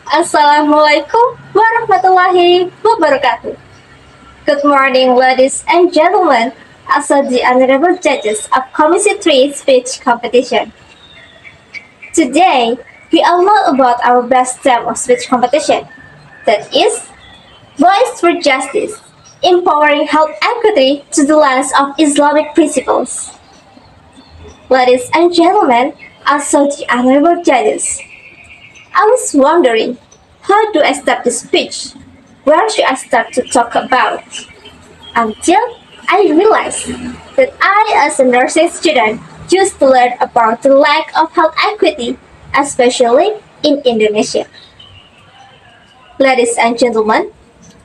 Assalamualaikum warahmatullahi wabarakatuh. Good morning, ladies and gentlemen, also the honorable judges of Committee 3 speech competition. Today, we all know about our best theme of speech competition, that is, Voice for Justice, empowering health equity to the lens of Islamic principles. Ladies and gentlemen, also the honorable judges, I was wondering, how do I start this speech? Where should I start to talk about? Until I realized that I, as a nursing student, used to learn about the lack of health equity, especially in Indonesia. Ladies and gentlemen,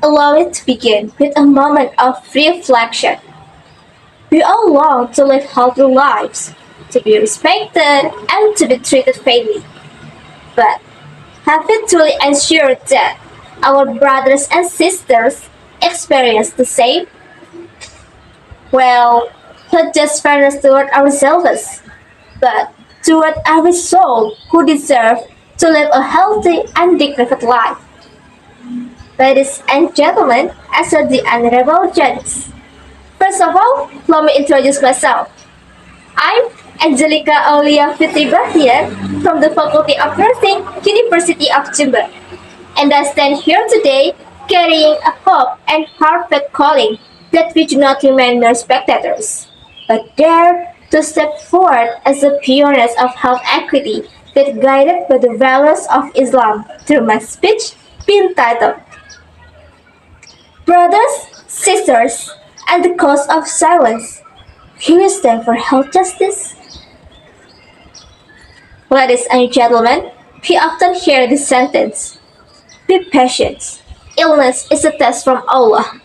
allow me to begin with a moment of reflection. We all long to live healthy lives, to be respected, and to be treated fairly. But have we truly ensured that our brothers and sisters experience the same? Well, not just fairness toward ourselves, but toward every soul who deserves to live a healthy and dignified life. Ladies and gentlemen, as are the honorable judges. First of all, let me introduce myself. I'm Angelica Auliya here from the Faculty of Nursing, University of Jember. And I stand here today carrying a hope and heartfelt calling that we do not remain mere spectators, but dare to step forward as the pioneers of health equity that guided by the values of Islam through my speech being titled Brothers, Sisters, and the Cause of Silence. Will you stand for health justice? Ladies and gentlemen, we often hear this sentence, be patient. Illness is a test from Allah.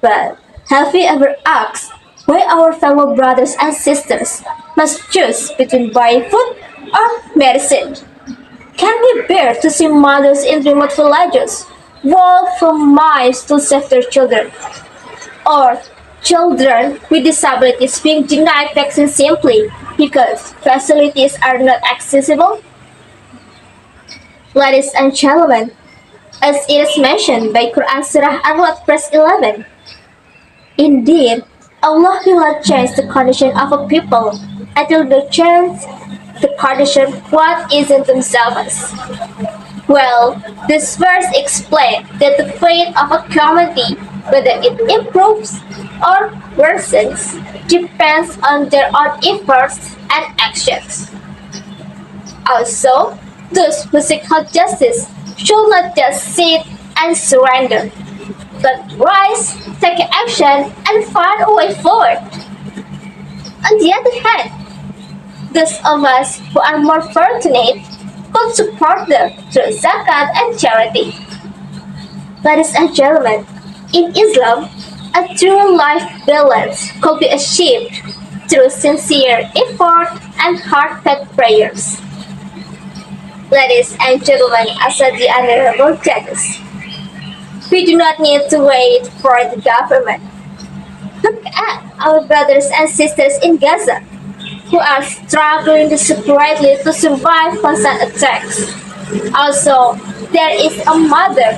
But have we ever asked why our fellow brothers and sisters must choose between buying food or medicine? Can we bear to see mothers in remote villages walk for miles to save their children? Or children with disabilities being denied vaccines simply because facilities are not accessible? Ladies and gentlemen, as it is mentioned by Quran Surah Ar-Ra'd verse 11, indeed, Allah will not change the condition of a people until they change the condition what is in themselves. Well, this verse explains that the fate of a community, whether it improves or worsens, depends on their own efforts and actions. Also, those who seek justice should not just sit and surrender, but rise, take action, and find a way forward. On the other hand, those of us who are more fortunate could support them through zakat and charity. Ladies and gentlemen, in Islam, a true life balance could be achieved through sincere effort and heartfelt prayers. Ladies and gentlemen, as the honorable judges, we do not need to wait for the government. Look at our brothers and sisters in Gaza, who are struggling desperately to survive constant attacks. Also, there is a mother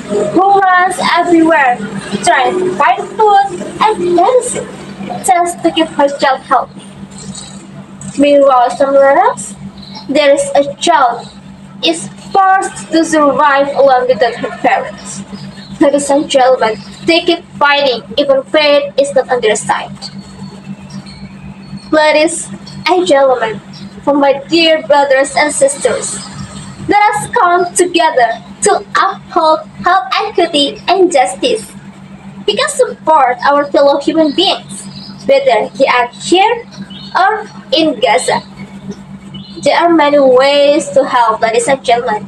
who runs everywhere trying to find food and medicine just to keep her child healthy. Meanwhile, somewhere else, there is a child is forced to survive alone without her parents. Ladies and gentlemen, they keep fighting even fate is not on their side. Ladies and gentlemen, for my dear brothers and sisters, let us come together to uphold health equity and justice. We can support our fellow human beings, whether they are here or in Gaza. There are many ways to help, ladies and gentlemen,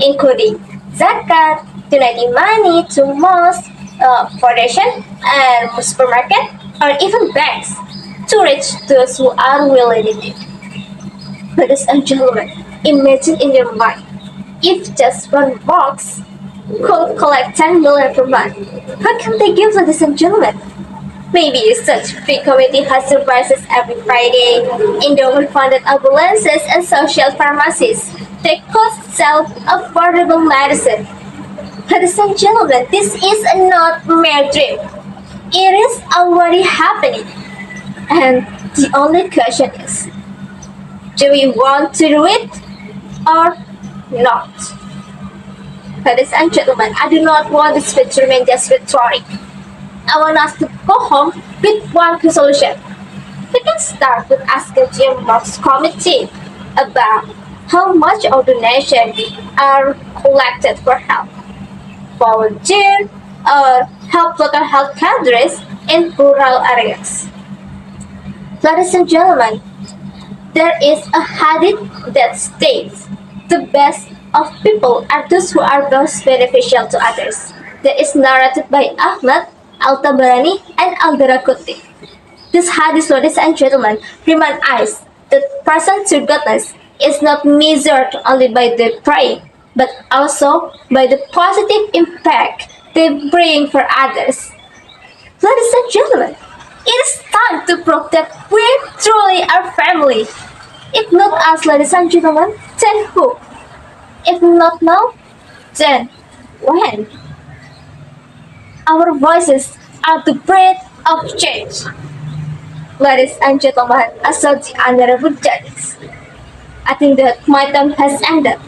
including zakat, donating money to mosques, foundation, and supermarket, or even banks to reach those who are really needy. Ladies and gentlemen, imagine in your mind, if just one box could collect 10 million per month, how can they give, ladies and gentlemen? Maybe such big committee has surprises every Friday, endowment funded ambulances and social pharmacies, they could sell affordable medicine. Ladies and gentlemen, this is not a mere dream. It is already happening. And the only question is, do we want to do it or not? Ladies and gentlemen, I do not want this speech to remain just rhetoric. I want us to go home with one resolution. We can start with asking the Marks Committee about how much our donations are collected for health, volunteer, or help local health cadres in rural areas. Ladies and gentlemen, there is a hadith that states the best of people are those who are most beneficial to others. That is narrated by Ahmad, Al-Tabarani, and Al-Darakuti. This hadith, ladies and gentlemen, remind us that person to goodness is not measured only by their praying, but also by the positive impact they bring for others. Ladies and gentlemen, it is time to prove that we truly are family. If not us, ladies and gentlemen, then who? If not now, then when? Our voices are the breath of change. Ladies and gentlemen, as the honorable judges, I think that my time has ended.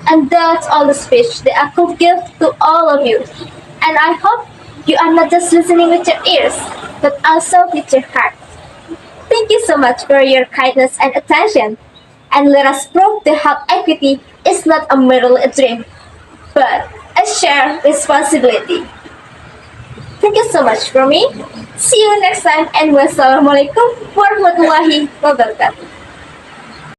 And that's all the speech that I could give to all of you. And I hope you are not just listening with your ears, but also with your heart. Thank you so much for your kindness and attention. And let us prove that health equity is not a merely a dream, but a shared responsibility. Thank you so much for me. See you next time and wassalamualaikum warahmatullahi wabarakatuh.